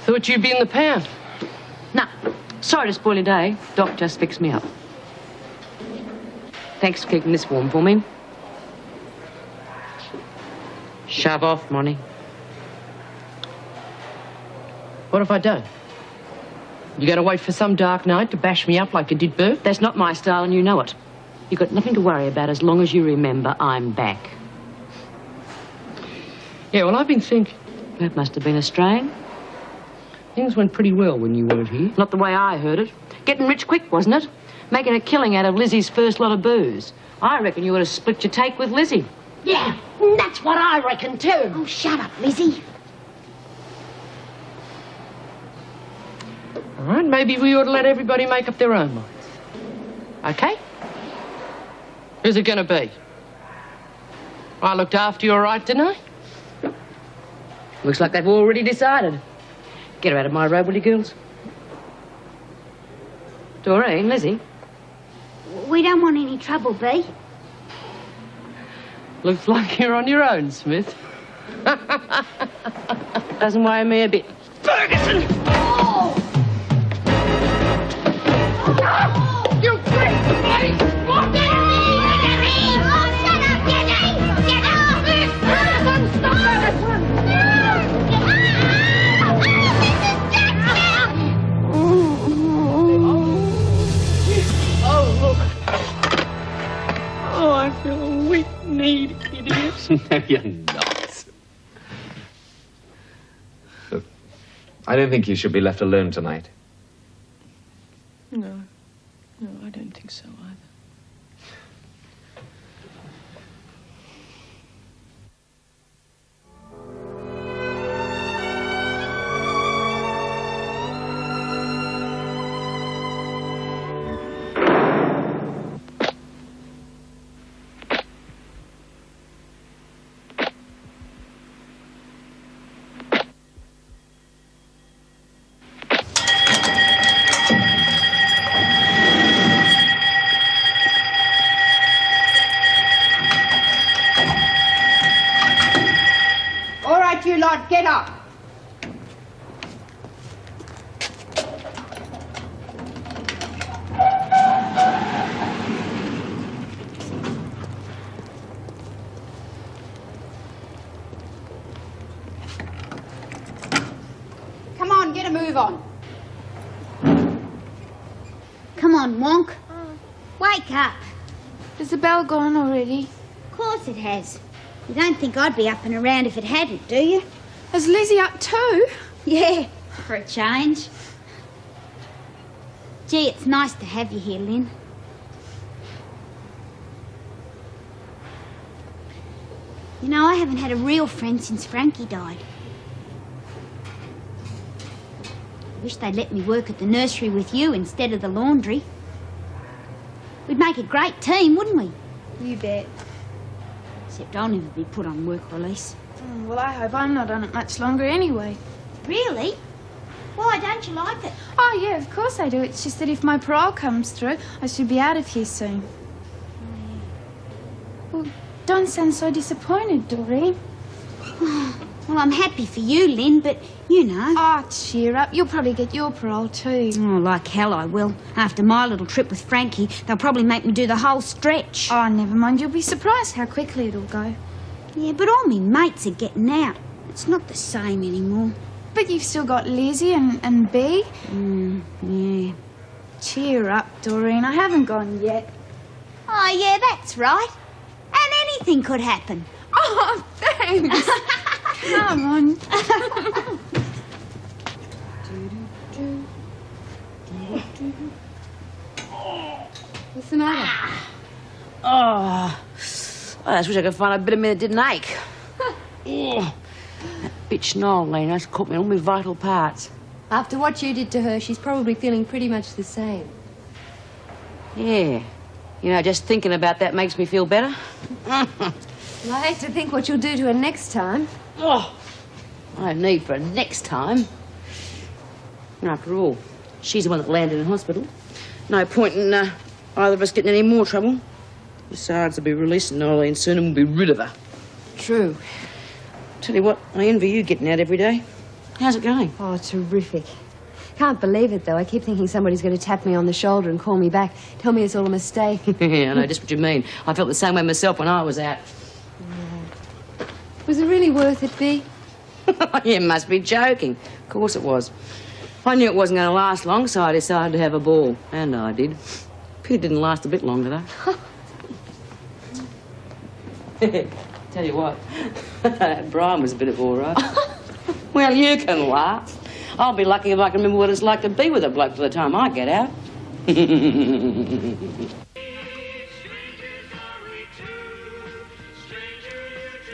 Thought you'd be in the pound. No. Sorry to spoil your day. Doc just fixed me up. Thanks for keeping this warm for me. Shove off, Monty. What if I don't? You gotta wait for some dark night to bash me up like you did Bert? That's not my style, and you know it. You've got nothing to worry about as long as you remember I'm back. Yeah, well, I've been thinking. That must have been a strain. Things went pretty well when you weren't here. Not the way I heard it. Getting rich quick, wasn't it? Making a killing out of Lizzie's first lot of booze. I reckon you would have split your take with Lizzie. Yeah, that's what I reckon too. Oh, shut up, Lizzie. All right, maybe we ought to let everybody make up their own minds. Okay? Who's it gonna be? I looked after you all right, didn't I? Looks like they've already decided. Get her out of my road, will you, girls? Doreen, Lizzie. We don't want any trouble, Bea. Looks like you're on your own, Smith. Doesn't worry me a bit. Ferguson! Oh! You freak! Bloody! What? Get up! Ferguson, stop Ferguson! Oh, look. Oh, I feel a weak need, idiot. No, you're not. Look, I don't think you should be left alone tonight. No, I don't think so either. You lot, get up. Come on, get a move on. Come on, Wonk. Wake up. Has the bell gone already? Of course it has. You don't think I'd be up and around if it hadn't, do you? Is Lizzie up too? Yeah, for a change. Gee, it's nice to have you here, Lynn. You know, I haven't had a real friend since Frankie died. I wish they'd let me work at the nursery with you instead of the laundry. We'd make a great team, wouldn't we? You bet. Except I'll never be put on work release. Well, I hope I'm not on it much longer anyway. Really? Why don't you like it? Oh, yeah, of course I do. It's just that if my parole comes through, I should be out of here soon. Well, don't sound so disappointed, Doreen. Well, I'm happy for you, Lynn, but you know. Oh, cheer up. You'll probably get your parole too. Oh, like hell I will. After my little trip with Frankie, they'll probably make me do the whole stretch. Oh, never mind. You'll be surprised how quickly it'll go. Yeah, but all me mates are getting out. It's not the same anymore. But you've still got Lizzie and Bea. Yeah. Cheer up, Doreen. I haven't gone yet. Oh, yeah, that's right. And anything could happen. Oh, thanks. Come on. What's the matter? Oh, I just wish I could find a bit of me that didn't ache. Oh, that bitch Nolene has caught me in all my vital parts. After what you did to her, she's probably feeling pretty much the same. Yeah. You know, just thinking about that makes me feel better. Well, I hate to think what you'll do to her next time. Oh, I don't need for a next time. After all, she's the one that landed in hospital. No point in either of us getting any more trouble. Besides, they'll be releasing Nolene soon and we'll be rid of her. True. Tell you what, I envy you getting out every day. How's it going? Oh, terrific. Can't believe it, though. I keep thinking somebody's going to tap me on the shoulder and call me back. Tell me it's all a mistake. Yeah, I know just what you mean. I felt the same way myself when I was out. Was it really worth it, Bea? You must be joking. Of course it was. I knew it wasn't going to last long, so I decided to have a ball. And I did. Pity it didn't last a bit longer, though. Tell you what, Brian was a bit of all right. Well, you can laugh. I'll be lucky if I can remember what it's like to be with a bloke by the time I get out.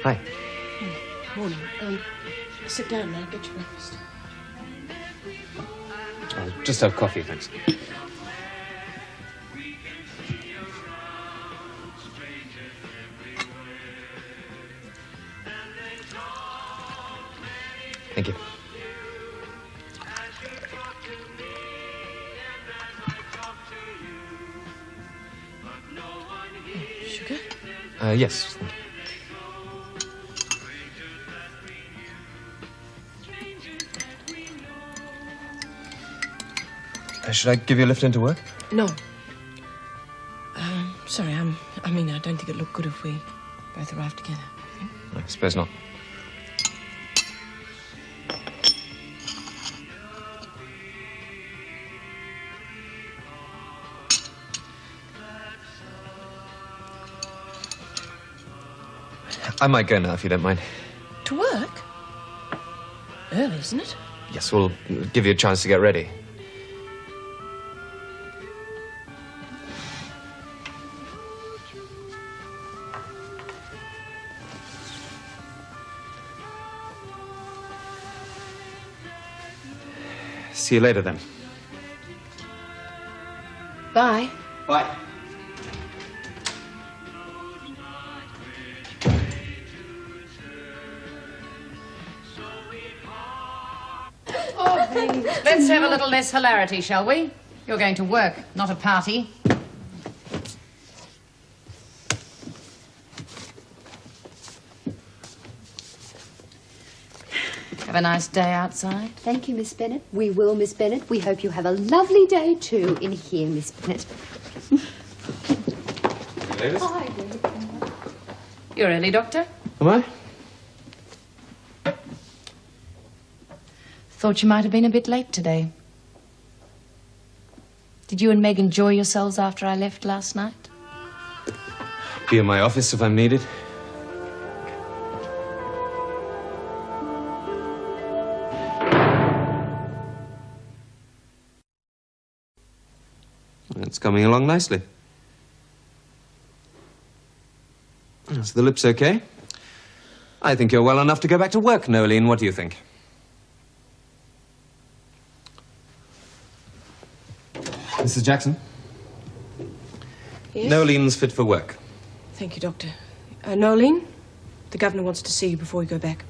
Hi. Morning. Sit down now, get your breakfast. I'll just have coffee, thanks. Thank you. Sugar? Yes. Thank you. Should I give you a lift into work? No. Sorry, I don't think it'd look good if we both arrived together. I suppose not. I might go now, if you don't mind. To work? Early, isn't it? Yes, we'll give you a chance to get ready. See you later, then. Bye. Bye. Let's have a little less hilarity, shall we? You're going to work, not a party. Have a nice day outside. Thank you, Miss Bennett. We will, Miss Bennett. We hope you have a lovely day, too, in here, Miss Bennett. Ladies? You're early, Doctor. Am I? Thought you might have been a bit late today. Did you and Meg enjoy yourselves after I left last night? Be in my office if I'm needed. It's coming along nicely. So the lip's okay? I think you're well enough to go back to work, Nolene. What do you think? Mrs. Jackson? Yes? Nolene's fit for work. Thank you, Doctor. Nolene, the governor wants to see you before we go back.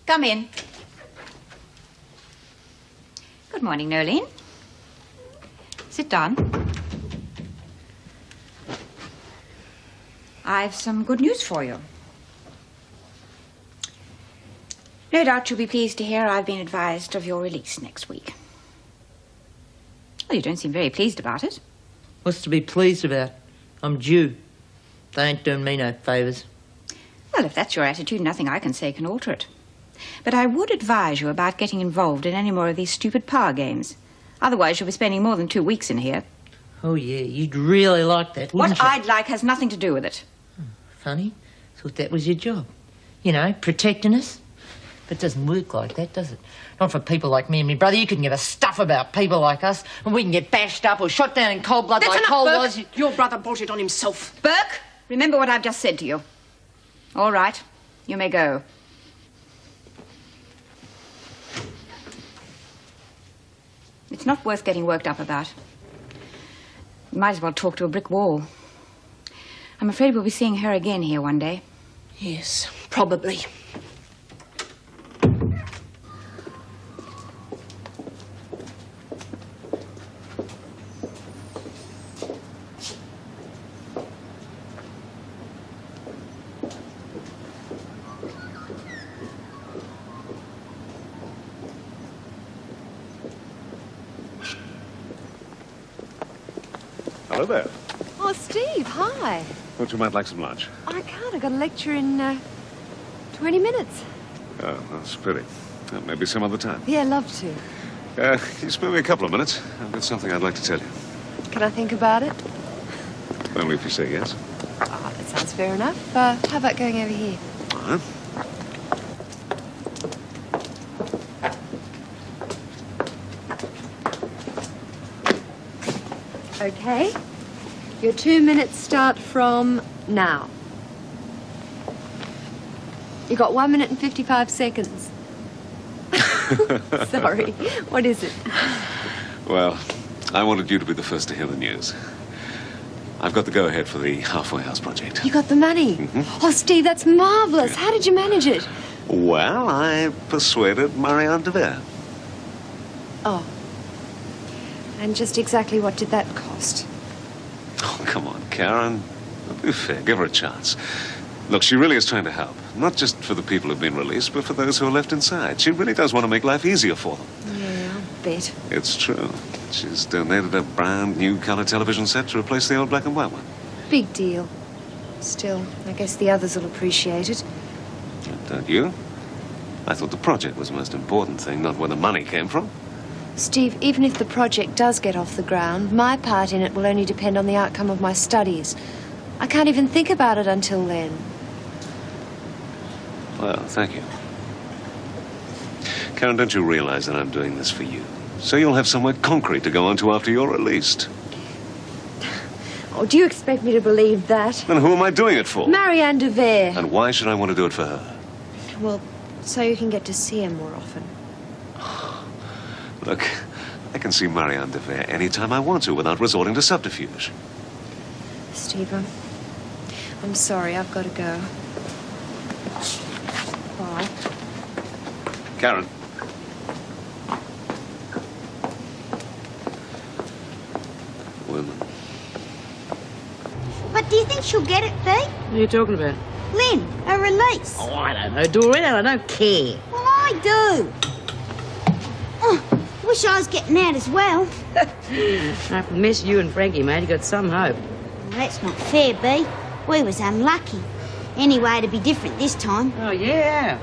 Come in. Good morning, Nolene. Sit down. I've some good news for you. No doubt you'll be pleased to hear I've been advised of your release next week. Well, you don't seem very pleased about it. What's to be pleased about? I'm due. They ain't doing me no favours. Well, if that's your attitude, nothing I can say can alter it. But I would advise you about getting involved in any more of these stupid power games. Otherwise, you'll be spending more than 2 weeks in here. Oh, yeah, you'd really like that, wouldn't What you? I'd like has nothing to do with it. Funny. Thought that was your job. You know, protecting us. But it doesn't work like that, does it? Not for people like me and me brother. You couldn't give a stuff about people like us, and we can get bashed up or shot down in cold blood That's like enough, Cole Burke. was. Your brother brought it on himself. Burke, remember what I've just said to you. All right, you may go. It's not worth getting worked up about. You might as well talk to a brick wall. I'm afraid we'll be seeing her again here one day. Yes, probably. Hello there. Oh, Steve, hi. Thought you might like some lunch. I can't. I got a lecture in 20 minutes. Oh, that's a pity. Maybe some other time. Yeah, love to. Can you spare me a couple of minutes? I've got something I'd like to tell you. Can I think about it? Only if you say yes. Oh, that sounds fair enough. How about going over here? All right. Okay. Your 2 minutes start from now. You got 1 minute and 55 seconds. Sorry. What is it? Well, I wanted you to be the first to hear the news. I've got the go-ahead for the halfway house project. You got the money? Oh, Steve, that's marvellous. How did you manage it? Well, I persuaded Marianne de Vere. Oh. And just exactly what did that cost? Oh, come on, Karen. Be fair. Give her a chance. Look, she really is trying to help. Not just for the people who've been released, but for those who are left inside. She really does want to make life easier for them. Yeah, I'll bet. It's true. She's donated a brand new colour television set to replace the old black and white one. Big deal. Still, I guess the others will appreciate it. Don't you? I thought the project was the most important thing, not where the money came from. Steve, even if the project does get off the ground, my part in it will only depend on the outcome of my studies. I can't even think about it until then. Well, thank you. Karen, don't you realize that I'm doing this for you? So you'll have somewhere concrete to go on to after you're released. Oh, do you expect me to believe that? Then who am I doing it for? Marianne de Vere. And why should I want to do it for her? Well, so you can get to see her more often. Look, I can see Marianne de Vere anytime I want to without resorting to subterfuge. Steve, I'm sorry. I've got to go. Bye. Karen. Women. But do you think she'll get it, Bea? What are you talking about? Lynn, a release. Oh, I don't know, Doreen. I don't care. Well, I do. Oh, wish I was getting out as well. I miss you and Frankie, mate. You got some hope. Well, that's not fair, Bea. We was unlucky. Anyway, it'd be different this time. Oh, yeah.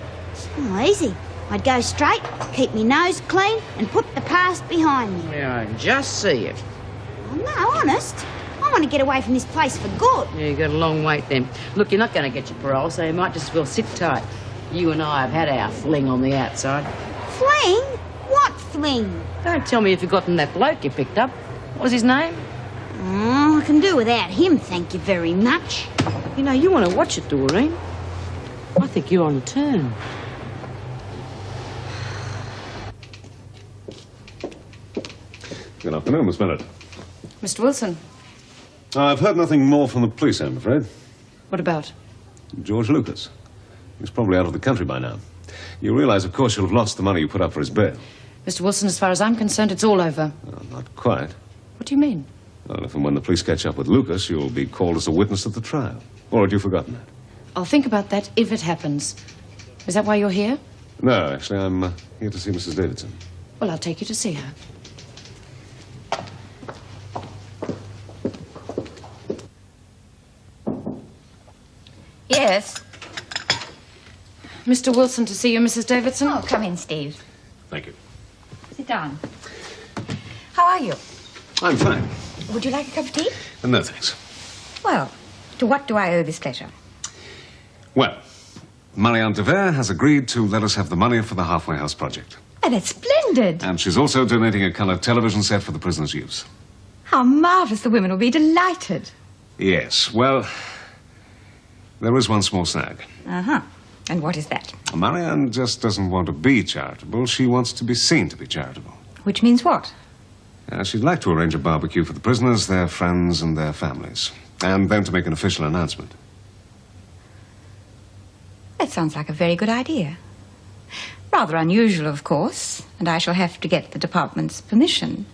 Oh, easy. I'd go straight, keep me nose clean, and put the past behind me. Yeah, I can just see it. Oh, no, honest. I want to get away from this place for good. Yeah, you got a long wait then. Look, you're not going to get your parole, so you might just as well sit tight. You and I have had our fling on the outside. Fling? What fling? Don't tell me you've forgotten that bloke you picked up. What was his name? Oh, I can do without him, thank you very much. You know, you want to watch it, Doreen. I think you're on the turn. Good afternoon, Miss Bennett. Mr. Wilson. I've heard nothing more from the police, I'm afraid. What about? George Lucas. He's probably out of the country by now. You realize, of course, you'll have lost the money you put up for his bail. Mr. Wilson, as far as I'm concerned, it's all over. Not quite. What do you mean? Well, if and when the police catch up with Lucas, you'll be called as a witness at the trial. Or had you forgotten that? I'll think about that if it happens. Is that why you're here? No, actually, I'm here to see Mrs. Davidson. Well, I'll take you to see her. Yes. Mr. Wilson to see you, Mrs. Davidson. Oh, come in, Steve. Thank you. Sit down. How are you? I'm fine. Would you like a cup of tea? No, thanks. Well, to what do I owe this pleasure? Well, Marianne de Vere has agreed to let us have the money for the halfway house project. Oh, that's splendid. And she's also donating a colour television set for the prisoners' use. How marvellous. The women will be delighted. Yes, well, there is one small snag. Uh-huh. And what is that? Marianne just doesn't want to be charitable. She wants to be seen to be charitable. Which means what? She'd like to arrange a barbecue for the prisoners, their friends, and their families. And then to make an official announcement. That sounds like a very good idea. Rather unusual, of course, and I shall have to get the department's permission.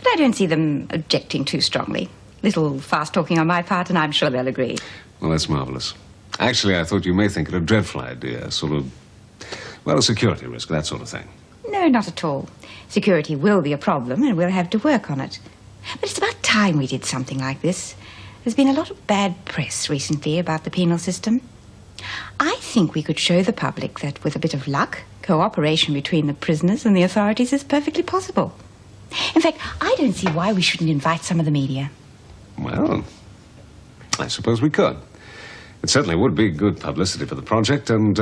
But I don't see them objecting too strongly. Little fast-talking on my part, and I'm sure they'll agree. Well, that's marvellous. Actually, I thought you may think it a dreadful idea, sort of, well, a security risk, that sort of thing. No, not at all. Security will be a problem, and we'll have to work on it. But it's about time we did something like this. There's been a lot of bad press recently about the penal system. I think we could show the public that with a bit of luck, cooperation between the prisoners and the authorities is perfectly possible. In fact, I don't see why we shouldn't invite some of the media. Well, I suppose we could. It certainly would be good publicity for the project, and,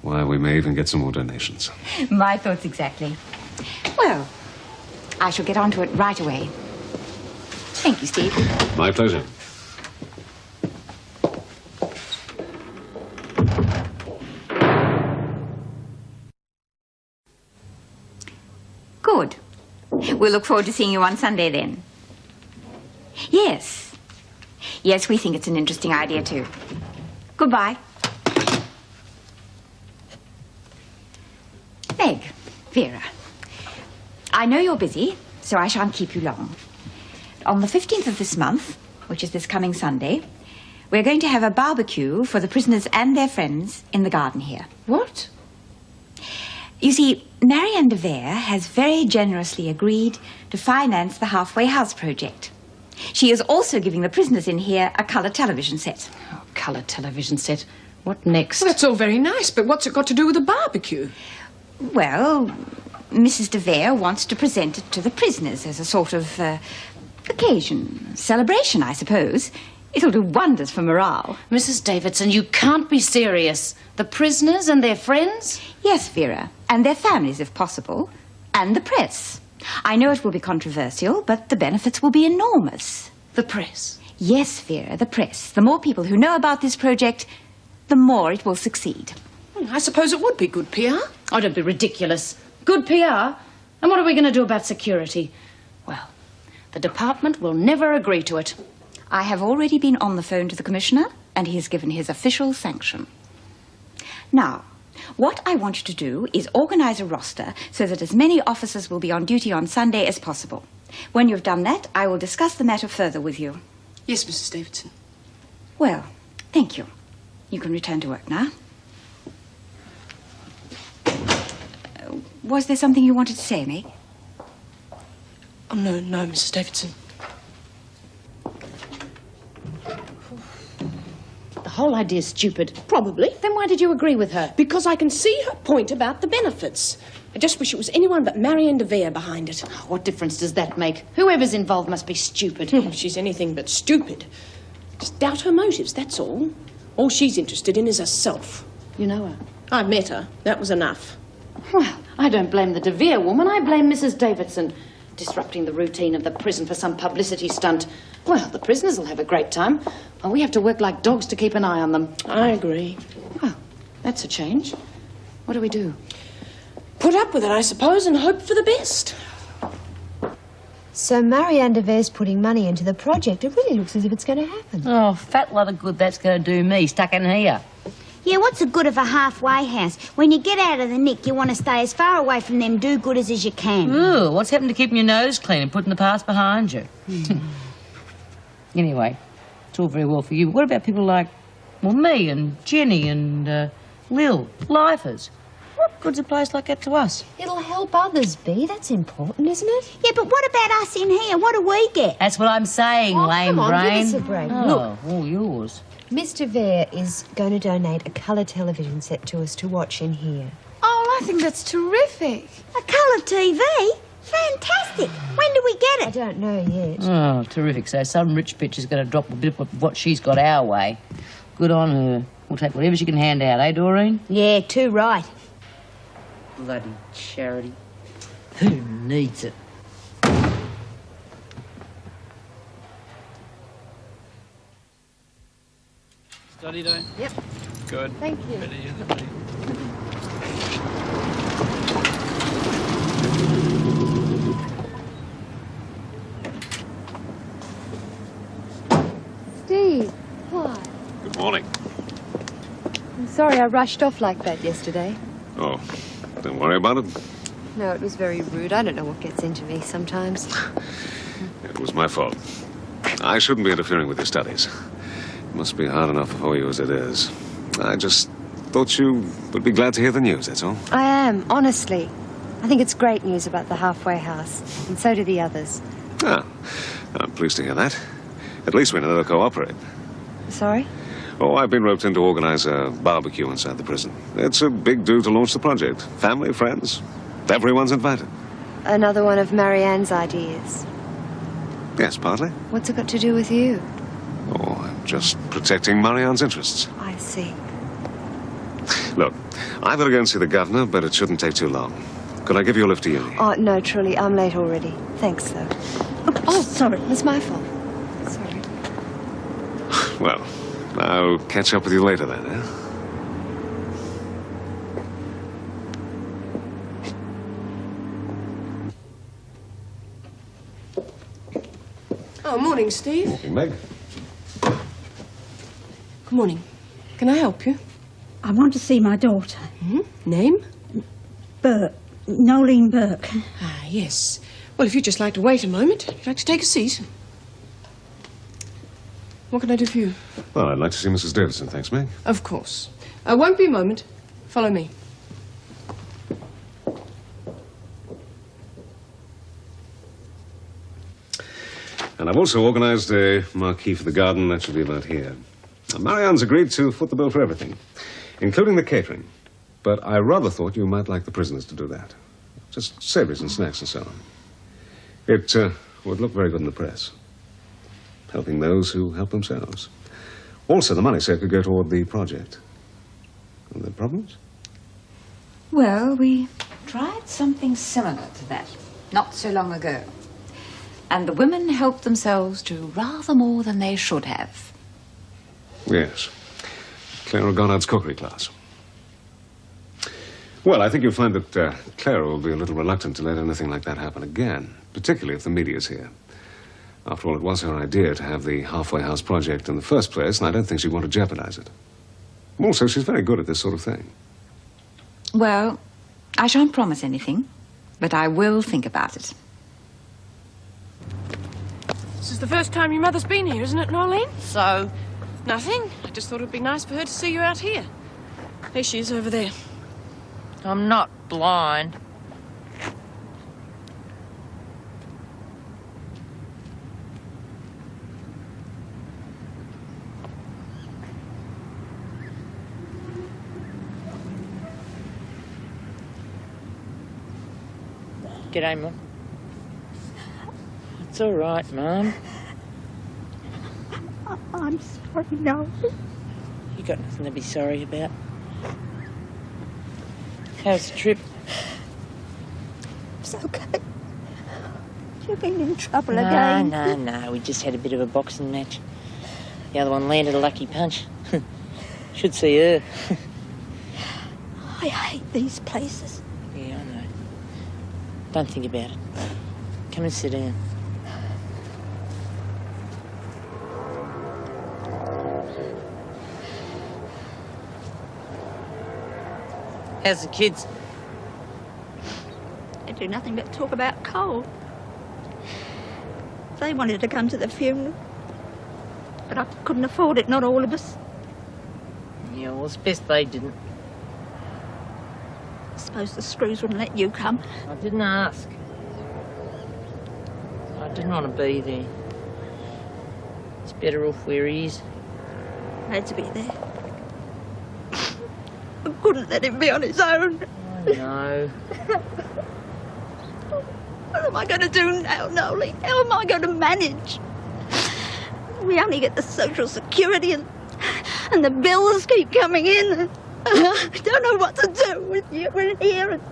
why, we may even get some more donations. My thoughts exactly. Well, I shall get on to it right away. Thank you, Steve. My pleasure. Good. We'll look forward to seeing you on Sunday then. Yes. Yes, we think it's an interesting idea too. Goodbye. Meg, Vera, I know you're busy, so I shan't keep you long. On the 15th of this month, which is this coming Sunday, we're going to have a barbecue for the prisoners and their friends in the garden here. What? You see, Marianne de Vere has very generously agreed to finance the halfway house project. She is also giving the prisoners in here a colour television set. Oh, colour television set. What next? Well, that's all very nice, but what's it got to do with a barbecue? Well, Mrs. de Vere wants to present it to the prisoners as a sort of occasion, celebration, I suppose. It'll do wonders for morale. Mrs. Davidson, you can't be serious. The prisoners and their friends? Yes, Vera, and their families, if possible, and the press. I know it will be controversial, but the benefits will be enormous. The press? Yes, Vera, the press. The more people who know about this project, the more it will succeed. Well, I suppose it would be good PR. Oh, don't be ridiculous. Good PR? And what are we going to do about security? Well, the department will never agree to it. I have already been on the phone to the Commissioner, and he has given his official sanction. Now, what I want you to do is organise a roster so that as many officers will be on duty on Sunday as possible. When you've done that, I will discuss the matter further with you. Yes, Mrs. Davidson. Well, thank you. You can return to work now. Was there something you wanted to say, Meg? Oh, no, Mrs. Davidson. The whole idea's stupid. Probably. Then why did you agree with her? Because I can see her point about the benefits. I just wish it was anyone but Marianne de Vere behind it. What difference does that make? Whoever's involved must be stupid. She's anything but stupid. Just doubt her motives, that's all. All she's interested in is herself. You know her? I met her. That was enough. Well, I don't blame the de Vere woman. I blame Mrs. Davidson. Disrupting the routine of the prison for some publicity stunt. Well, the prisoners will have a great time. Well, we have to work like dogs to keep an eye on them. I agree. Well, that's a change. What do we do? Put up with it, I suppose, and hope for the best. So Marianne de Vere's putting money into the project. It really looks as if it's going to happen. Oh, fat lot of good that's going to do me, stuck in here. Yeah, what's the good of a halfway house? When you get out of the nick, you want to stay as far away from them do-gooders as you can. Ooh, what's happened to keeping your nose clean and putting the past behind you? Anyway, it's all very well for you. What about people like, well, me and Jenny and Lil, lifers? What good's a place like that to us? It'll help others, Bea. That's important, isn't it? Yeah, but what about us in here? What do we get? That's what I'm saying, lame come on, brain. give us a break. Oh, Look. all yours. Mr. Vere is going to donate a colour television set to us to watch in here. Oh, I think that's terrific. A colour TV? Fantastic. When do we get I it? don't know yet. Oh, terrific. So some rich bitch is going to drop a bit of what she's got our way. Good on her. We'll take whatever she can hand out, eh, Doreen? Yeah, too right. Bloody charity. Who needs it? Study day? Yep. Good. Thank you. Ready, ready. Steve, hi. Good morning. I'm sorry I rushed off like that yesterday. Oh, don't worry about it. No, it was very rude. I don't know what gets into me sometimes. It was my fault. I shouldn't be interfering with your studies. It must be hard enough for you as it is. I just thought you would be glad to hear the news, that's all. I am, honestly. I think it's great news about the halfway house, and so do the others. Ah, I'm pleased to hear that. At least we know they'll cooperate. Sorry? Oh, I've been roped in to organize a barbecue inside the prison. It's a big do to launch the project. Family, friends, everyone's invited. Another one of Marianne's ideas. Yes, partly. What's it got to do with you? Oh, I'm just protecting Marianne's interests. I see. Look, I've got to go and see the governor, but it shouldn't take too long. Could I give you a lift to uni? Oh, no, truly, I'm late already. Thanks, though. Oh, sorry, it's my fault. Sorry. Well, I'll catch up with you later then, eh? Oh, morning, Steve. Morning, Meg. Good morning. Can I help you? I want to see my daughter. Name? Burke. Nolene Burke. Ah, yes. Well, if you'd just like to wait a moment, you'd like to take a seat. What can I do for you? Well, I'd like to see Mrs. Davidson, thanks, Meg. Of course. Won't be a moment. Follow me. And I've also organized a marquee for the garden. That should be about here. Now, Marianne's agreed to foot the bill for everything, including the catering. But I rather thought you might like the prisoners to do that. Just savories and snacks and so on. It would look very good in the press. Helping those who help themselves. Also, the money saved could go toward the project. Are there problems? Well, we tried something similar to that not so long ago. And the women helped themselves to rather more than they should have. Yes. Clara Goddard's cookery class. Well, I think you'll find that Clara will be a little reluctant to let anything like that happen again, particularly if the media's here. After all, it was her idea to have the halfway house project in the first place, and I don't think she'd want to jeopardize it. Also, she's very good at this sort of thing. Well, I shan't promise anything, but I will think about it. This is the first time your mother's been here, isn't it, Nolene? So? Nothing. I just thought it'd be nice for her to see you out here. There she is over there. I'm not blind. G'day, Mum. It's all right, Mum. I'm sorry, no. You got nothing to be sorry about. How's the trip? It's okay. You've been in trouble No, again. no. We just had a bit of a boxing match. The other one landed a lucky punch. Should see her. I hate these places. Yeah, I know. Don't think about it. Come and sit down. How's the kids? They do nothing but talk about coal. They wanted to come to the funeral, but I couldn't afford it, not all of us. Yeah, well, it's best they didn't. I suppose the screws wouldn't let you come. I didn't ask. I didn't want to be there. He's better off where he is. I had to be there. I couldn't let him be on his own. I know. What am I going to do now, Nolene? How am I going to manage? We only get the social security and the bills keep coming in. I don't know what to do with you in here and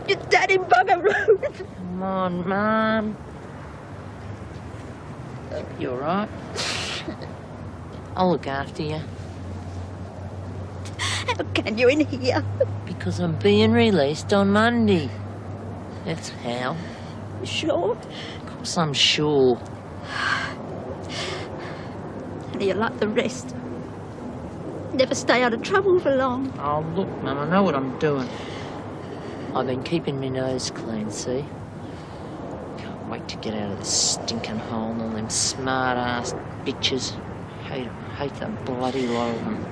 your daddy bugger road. Come on, Mum. You all right? I'll look after you. How can you in here? Because I'm being released on Monday. That's how. You sure? Of course I'm sure. And you're like the rest. Never stay out of trouble for long. Oh, look, Mum, I know what I'm doing. I've been keeping my nose clean, see? Can't wait to get out of this stinking hole and all them smart-ass bitches. Hate the bloody lot of them.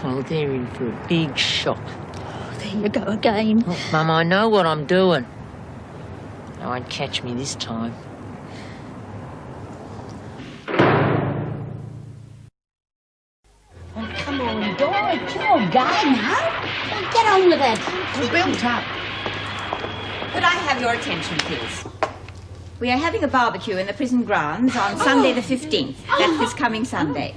Oh, they're in for a big shock. Oh, there you go again. Look, Mum, I know what I'm doing. They won't catch me this time. little built up. Could I have your attention, please? We are having a barbecue in the prison grounds on Sunday the 15th. That's this coming Sunday.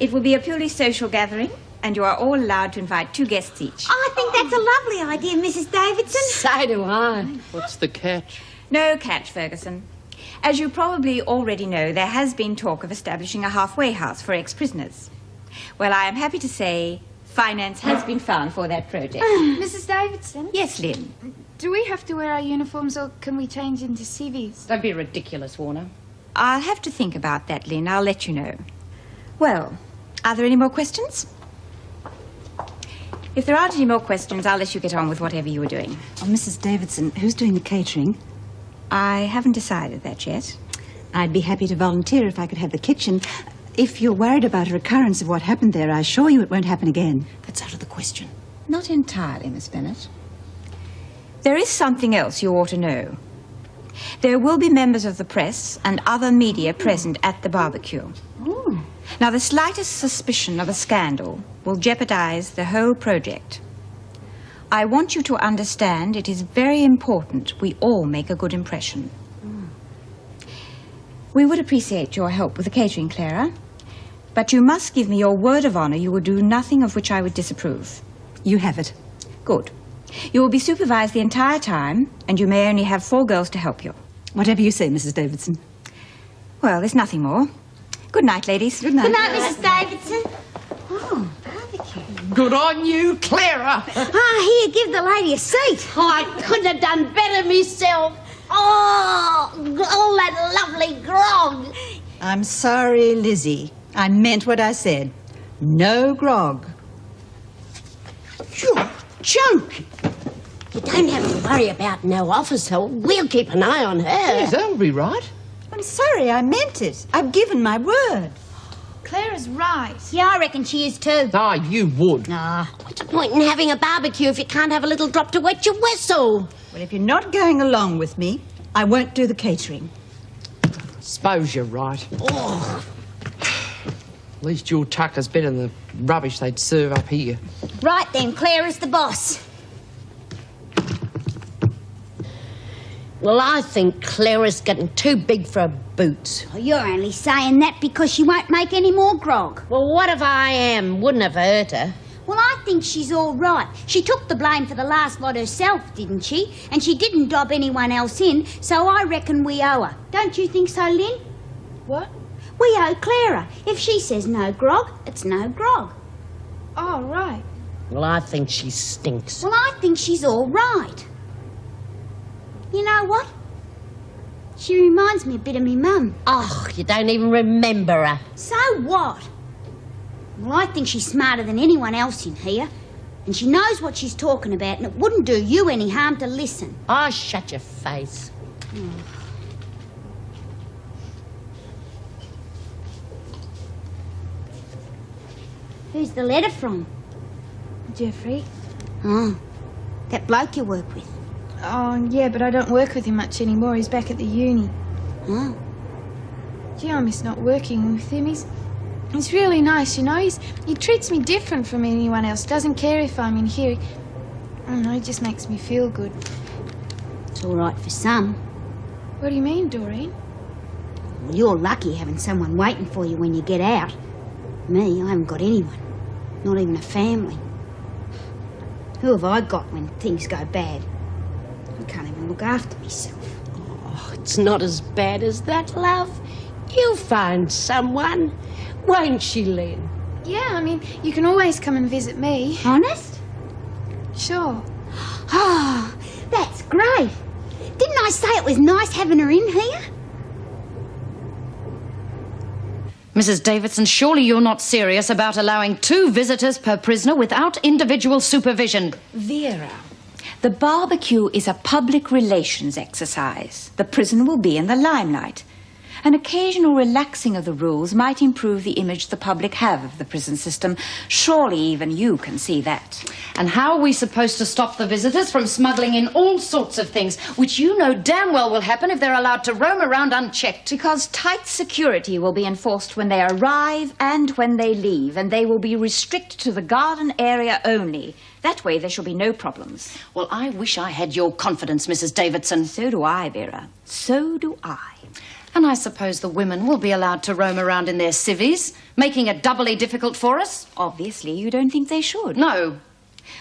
It will be a purely social gathering, and you are all allowed to invite 2 guests each. I think that's a lovely idea, Mrs. Davidson. So do I. What's the catch? No catch, Ferguson. As you probably already know, there has been talk of establishing a halfway house for ex-prisoners. Well, I am happy to say finance has been found for that project. Mrs. Davidson? Yes, Lynn? Do we have to wear our uniforms or can we change into civvies? Don't be ridiculous, Warner. I'll have to think about that, Lynn. I'll let you know. Well, are there any more questions? If there aren't any more questions, I'll let you get on with whatever you were doing. Oh, Mrs. Davidson, who's doing the catering? I haven't decided that yet. I'd be happy to volunteer if I could have the kitchen. If you're worried about a recurrence of what happened there, I assure you it won't happen again. That's out of the question. Not entirely, Miss Bennett. There is something else you ought to know. There will be members of the press and other media present at the barbecue. Oh. Now, the slightest suspicion of a scandal will jeopardize the whole project. I want you to understand it is very important we all make a good impression. We would appreciate your help with the catering, Clara, but you must give me your word of honor you will do nothing of which I would disapprove. You have it. Good. You will be supervised the entire time, and you may only have 4 girls to help you. Whatever you say, Mrs. Davidson. Well, there's nothing more. Good night, ladies. Good night. Good night, Mrs. Davidson. Oh, barbecue. Good on you, Clara. Here, give the lady a seat. I couldn't have done better myself. Oh, all that lovely grog. I'm sorry, Lizzie. I meant what I said. No grog. You're joking. You don't have to worry about no officer. We'll keep an eye on her. Yes, that'll be right. I'm sorry, I meant it. I've given my word. Clara's right. Yeah, I reckon she is too. Ah, you would. What's the point in having a barbecue if you can't have a little drop to wet your whistle? Well, if you're not going along with me, I won't do the catering. Suppose you're right. Oh. At least your tucker's better than the rubbish they'd serve up here. Right then, Clara's the boss. Well, I think Clara's getting too big for her boots. Oh, you're only saying that because she won't make any more grog. Well, what if I am? Wouldn't have hurt her. Well, I think she's all right. She took the blame for the last lot herself, didn't she? And she didn't dob anyone else in, so I reckon we owe her. Don't you think so, Lynn? What? We owe Clara. If she says no grog, it's no grog. Oh, right. Well, I think she stinks. Well, I think she's all right. You know what? She reminds me a bit of me mum. Oh, you don't even remember her. So what? Well, I think she's smarter than anyone else in here. And she knows what she's talking about, and it wouldn't do you any harm to listen. Oh, shut your face. Who's the letter from? Jeffrey. Oh, that bloke you work with. Oh, yeah, but I don't work with him much anymore. He's back at the uni. Oh. Gee, I miss not working with him. He's really nice, you know. He treats me different from anyone else. Doesn't care if I'm in here. I don't know, he just makes me feel good. It's all right for some. What do you mean, Doreen? Well, you're lucky having someone waiting for you when you get out. Me, I haven't got anyone. Not even a family. Who have I got when things go bad? I can't even look after myself. Oh, it's not as bad as that, love. You'll find someone, won't she, Lynn? Yeah, I mean, you can always come and visit me. Honest? Sure. Oh, that's great. Didn't I say it was nice having her in here? Mrs. Davidson, surely you're not serious about allowing 2 visitors per prisoner without individual supervision. Vera, the barbecue is a public relations exercise. The prison will be in the limelight. An occasional relaxing of the rules might improve the image the public have of the prison system. Surely even you can see that. And how are we supposed to stop the visitors from smuggling in all sorts of things, which you know damn well will happen if they're allowed to roam around unchecked? Because tight security will be enforced when they arrive and when they leave, and they will be restricted to the garden area only. That way there shall be no problems. Well, I wish I had your confidence, Mrs. Davidson. So do I, Vera. So do I. And I suppose the women will be allowed to roam around in their civvies, making it doubly difficult for us? Obviously, you don't think they should. No.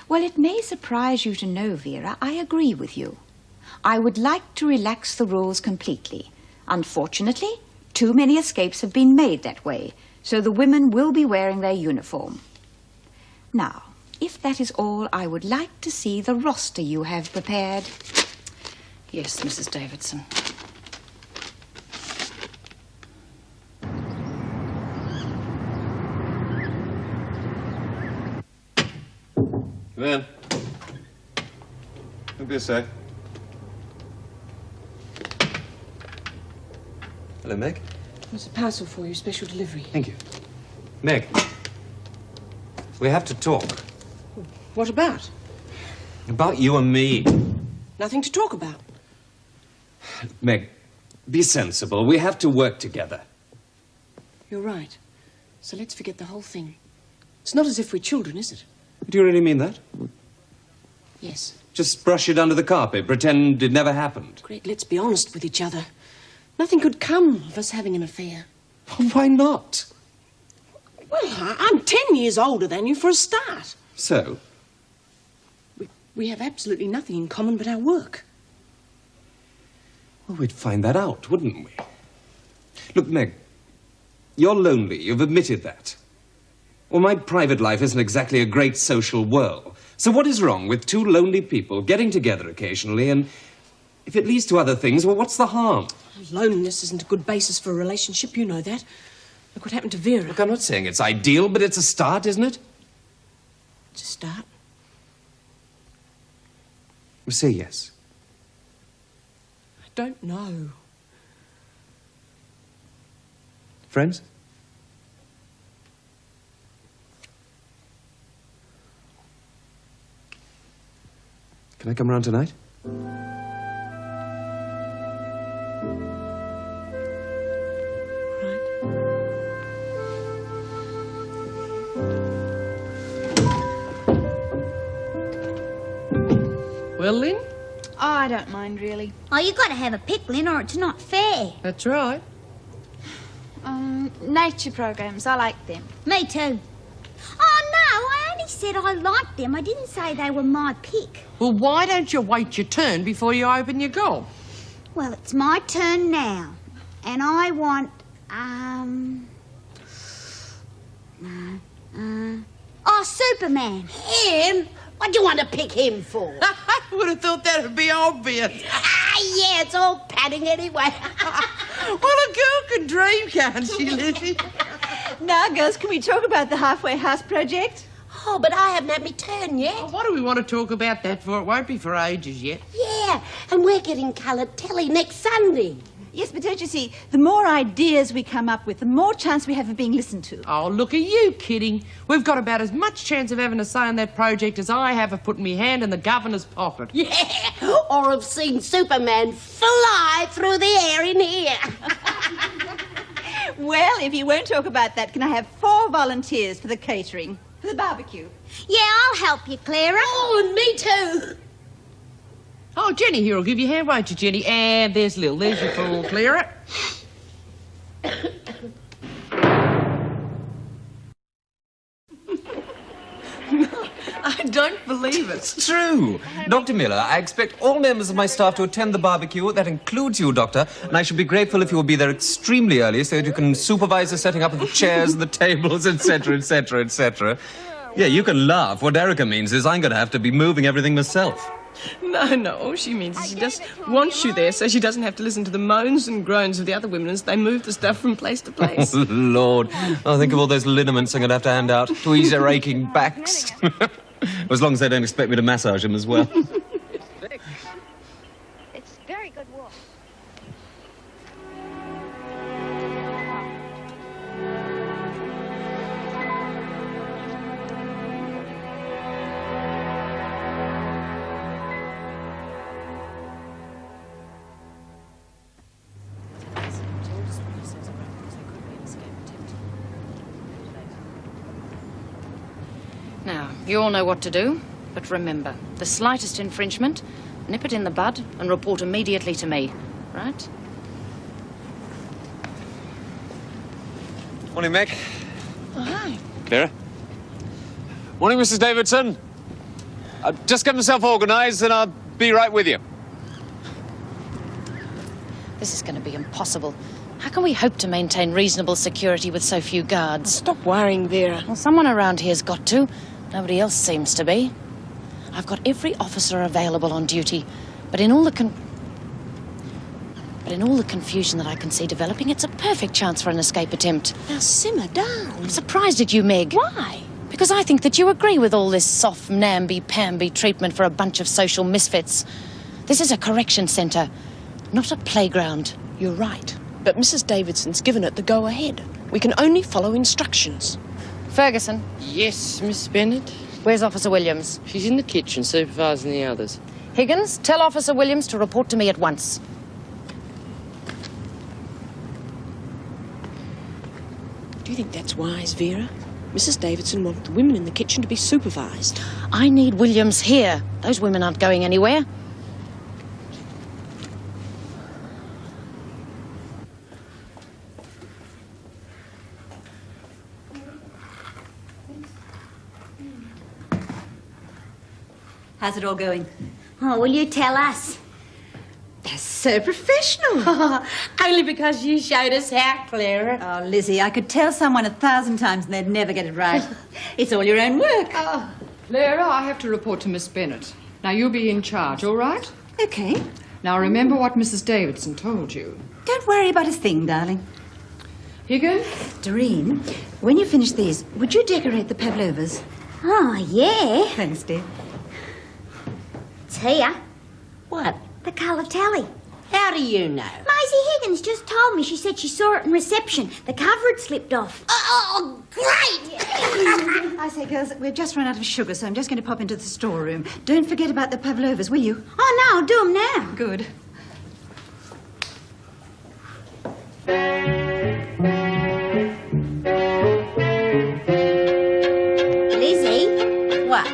Well, it may surprise you to know, Vera, I agree with you. I would like to relax the rules completely. Unfortunately, too many escapes have been made that way, so the women will be wearing their uniform. Now, if that is all, I would like to see the roster you have prepared. Yes, Mrs. Davidson. Come in. Don't be a sec. Hello, Meg. There's a parcel for you, special delivery. Thank you. Meg, we have to talk. What about? About you and me. Nothing to talk about. Meg, be sensible. We have to work together. You're right. So let's forget the whole thing. It's not as if we're children, is it? Do you really mean that? Yes. Just brush it under the carpet, pretend it never happened. Greg, let's be honest with each other. Nothing could come of us having an affair. Why not? Well, I'm 10 years older than you for a start. So? We have absolutely nothing in common but our work. Well, we'd find that out, wouldn't we? Look, Meg, you're lonely. You've admitted that. Well, my private life isn't exactly a great social whirl. So what is wrong with two lonely people getting together occasionally and if it leads to other things, well, what's the harm? Loneliness isn't a good basis for a relationship, you know that. Look what happened to Vera. Look, I'm not saying it's ideal, but it's a start, isn't it? It's a start. Well, say yes. I don't know. Friends? Can I come round tonight? Well, Lynn? Oh, I don't mind, really. Oh, you got to have a pick, Lynn, or it's not fair. That's right. Nature programs, I like them. Me too. Oh, no, I only said I liked them. I didn't say they were my pick. Well, why don't you wait your turn before you open your gob? Well, it's my turn now. And I want, Superman. Him? What do you want to pick him for? I would have thought that would be obvious. Yeah, it's all padding anyway. Well, a girl can dream, can't she, Lizzie? Now, girls, can we talk about the halfway house project? Oh, but I haven't had my turn yet. Oh, what do we want to talk about that for? It won't be for ages yet. Yeah, and we're getting coloured telly next Sunday. Yes, but don't you see, the more ideas we come up with, the more chance we have of being listened to. Oh, look, are you kidding? We've got about as much chance of having a say on that project as I have of putting my hand in the governor's pocket. Yeah, or of seeing Superman fly through the air in here. Well, if you won't talk about that, can I have 4 volunteers for the catering? For the barbecue? Yeah, I'll help you, Clara. Oh, and me too. Oh, Jenny here will give you a hand, won't you, Jenny? And there's Lil. There's your full Clara. I don't believe it. It's true. Dr. Miller, I expect all members of my staff to attend the barbecue. That includes you, Doctor. And I should be grateful if you will be there extremely early so that you can supervise the setting up of the chairs and the tables, etc., etc., etc. Yeah, you can laugh. What Erica means is I'm going to have to be moving everything myself. No, all she means is she just wants you there so she doesn't have to listen to the moans and groans of the other women as they move the stuff from place to place. Oh, Lord. Oh, think of all those liniments I'm going to have to hand out to ease their aching backs. As long as they don't expect me to massage them as well. It's very good work. You all know what to do. But remember, the slightest infringement, nip it in the bud and report immediately to me. Right? Morning, Meg. Oh, hi. Vera. Morning, Mrs. Davidson. Just get myself organised and I'll be right with you. This is going to be impossible. How can we hope to maintain reasonable security with so few guards? Stop worrying, Vera. Well, someone around here's got to. Nobody else seems to be. I've got every officer available on duty, but in all the confusion that I can see developing, it's a perfect chance for an escape attempt. Now simmer down. I'm surprised at you, Meg. Why? Because I think that you agree with all this soft, namby-pamby treatment for a bunch of social misfits. This is a correction centre, not a playground. You're right. But Mrs. Davidson's given it the go-ahead. We can only follow instructions. Ferguson. Yes, Miss Bennett? Where's Officer Williams? She's in the kitchen supervising the others. Higgins, tell Officer Williams to report to me at once. Do you think that's wise, Vera? Mrs. Davidson wanted the women in the kitchen to be supervised. I need Williams here. Those women aren't going anywhere. How's it all going? Oh, will you tell us? They're so professional. Only because you showed us how, Clara. Oh, Lizzie, I could tell someone 1,000 times and they'd never get it right. It's all your own work. Clara, I have to report to Miss Bennett. Now, you'll be in charge, all right? Okay. Now, remember what Mrs. Davidson told you. Don't worry about a thing, darling. Higgins? Doreen, when you finish these, would you decorate the pavlovas? Oh, yeah. Thanks, dear. It's here. What? The colour tally. How do you know? Maisie Higgins just told me. She said she saw it in reception. The cover had slipped off. Oh, great! I say, girls, we've just run out of sugar, so I'm just going to pop into the storeroom. Don't forget about the pavlovas, will you? Oh, no, I'll do them now. Good. Lizzie? What?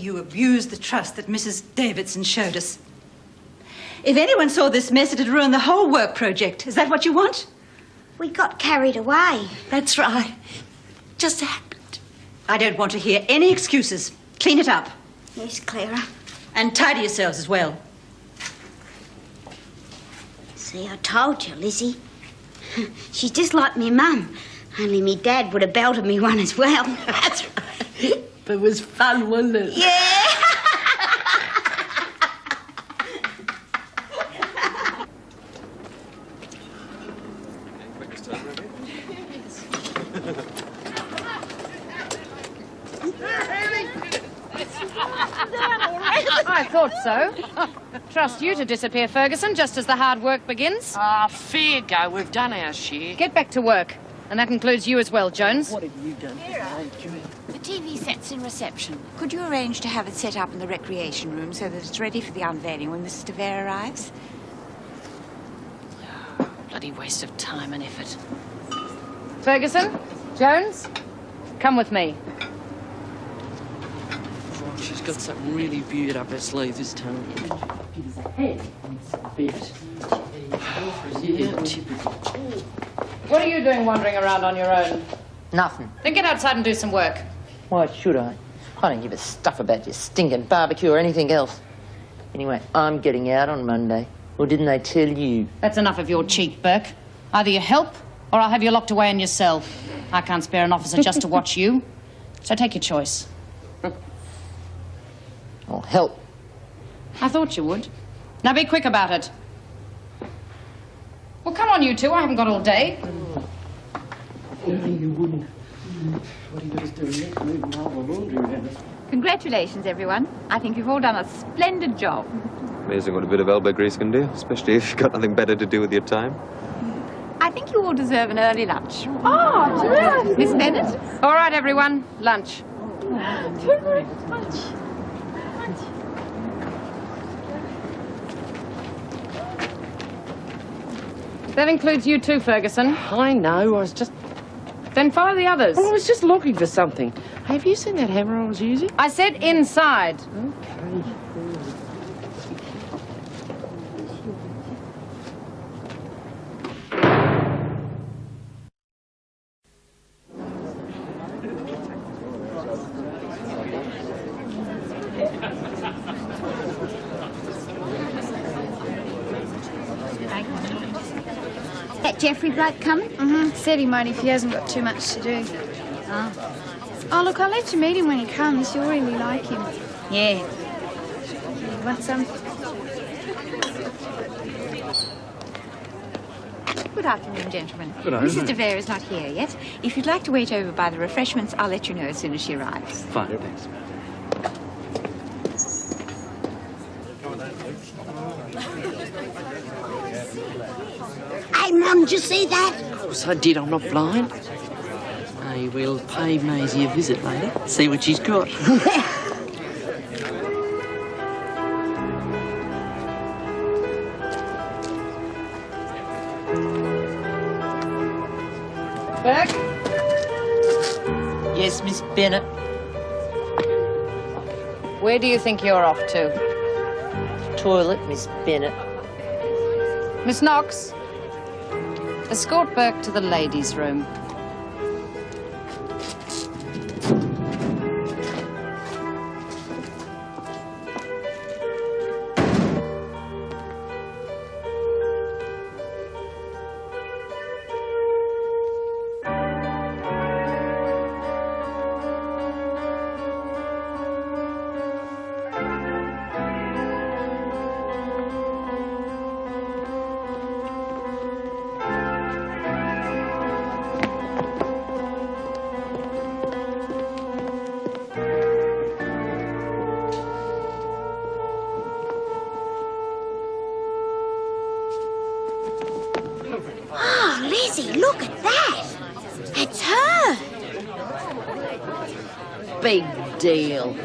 Abuse the trust that Mrs. Davidson showed us. If anyone saw this mess, it'd ruin the whole work project. Is that what you want? We got carried away. That's right. Just happened. I don't want to hear any excuses. Clean it up. Yes, Clara. And tidy yourselves as well. See, I told you, Lizzie. She's just like me mum. Only me dad would have belted me one as well. That's right. It was fun, wasn't it? Yeah! I thought so. Trust you to disappear, Ferguson, just as the hard work begins. Fair go. We've done our share. Get back to work. And that includes you as well, Jones. What have you done today, Julie? The TV set's in reception. Could you arrange to have it set up in the recreation room so that it's ready for the unveiling when Mrs. DeVere arrives? Bloody waste of time and effort. Ferguson, Jones, come with me. Oh, she's got something really weird up her sleeve this time. Yeah, typical. What are you doing wandering around on your own? Nothing. Then get outside and do some work. Why should I? I don't give a stuff about your stinking barbecue or anything else. Anyway, I'm getting out on Monday. Or didn't they tell you? That's enough of your cheek, Burke. Either you help, or I'll have you locked away in your cell. I can't spare an officer just to watch you. So take your choice. I'll help. I thought you would. Now be quick about it. Well, come on, you two. I haven't got all day. No, you wouldn't. What are you guys doing next? Moving all the laundry around. Congratulations, everyone. I think you've all done a splendid job. Amazing what a bit of elbow grease can do, especially if you've got nothing better to do with your time. I think you all deserve an early lunch. Oh, terrific. Miss Bennett? All right, everyone. Lunch. Lunch. That includes you too, Ferguson. I know, I was just... Then follow the others. Well, I was just looking for something. Hey, have you seen that hammer I was using? I said inside. Okay. That Jeffrey bloke coming? Mm-hmm. Said he might if he hasn't got too much to do. Oh, look, I'll let you meet him when he comes. You'll really like him. Yeah. Want some? Good afternoon, gentlemen. Good afternoon. Mrs. De Vere is not here yet. If you'd like to wait over by the refreshments, I'll let you know as soon as she arrives. Fine, thanks. Hey, Mum, did you see that? Of course I did, I'm not blind. Hey, we'll pay Maisie a visit later, see what she's got. Beck? Yes, Miss Bennett. Where do you think you're off to? Toilet, Miss Bennett. Miss Knox, escort Burke to the ladies' room. Oh, Lizzie, look at that. It's her. Big deal.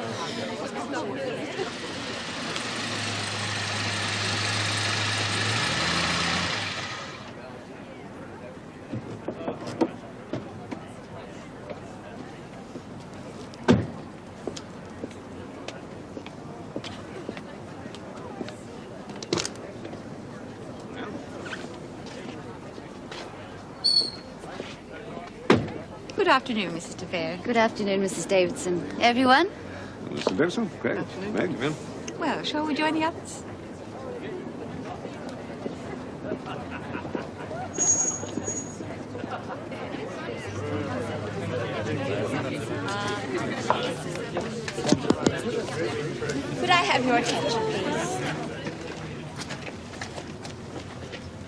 Good afternoon, Mrs. De Vere. Good afternoon, Mrs. Davidson. Everyone? Mr. Davidson, great. Thank you, ma'am. Well, shall we join the others? Could I have your attention, please?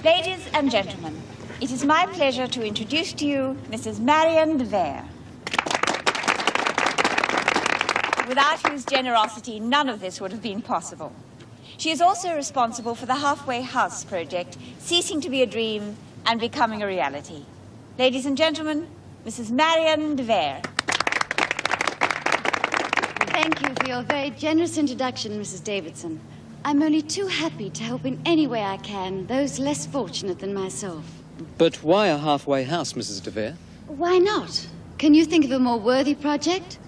Ladies and gentlemen, it is my pleasure to introduce to you Mrs. Marion De Vere, without whose generosity none of this would have been possible. She is also responsible for the Halfway House project, ceasing to be a dream and becoming a reality. Ladies and gentlemen, Mrs. Marion De Vere. Thank you for your very generous introduction, Mrs. Davidson. I'm only too happy to help in any way I can those less fortunate than myself. But why a halfway house, Mrs. De Vere? Why not? Can you think of a more worthy project?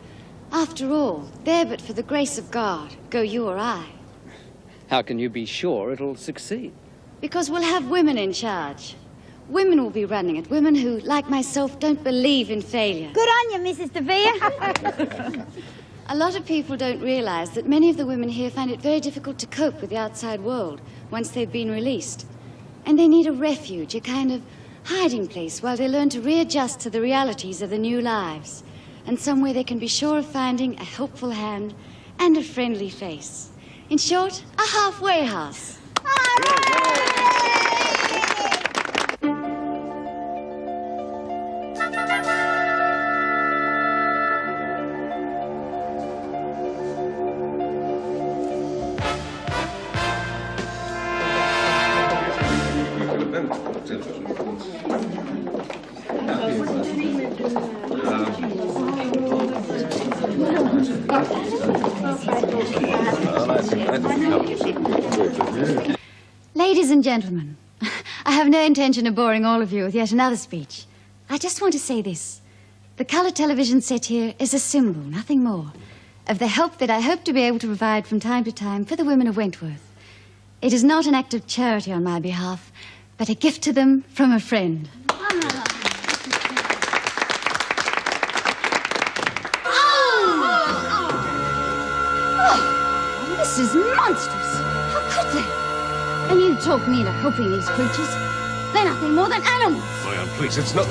After all, there but for the grace of God go you or I. How can you be sure it'll succeed? Because we'll have women in charge. Women will be running it. Women who, like myself, don't believe in failure. Good on you, Mrs. De Vere. A lot of people don't realize that many of the women here find it very difficult to cope with the outside world once they've been released. And they need a refuge, a kind of hiding place while they learn to readjust to the realities of the new lives. And somewhere they can be sure of finding a helpful hand and a friendly face. In short, a halfway house. Ladies and gentlemen, I have no intention of boring all of you with yet another speech. I just want to say this. The colour television set here is a symbol, nothing more, of the help that I hope to be able to provide from time to time for the women of Wentworth. It is not an act of charity on my behalf, but a gift to them from a friend. Oh, this is monstrous. How could they? And you talk me into helping these creatures. They're nothing more than animals. Marianne, please, it's not...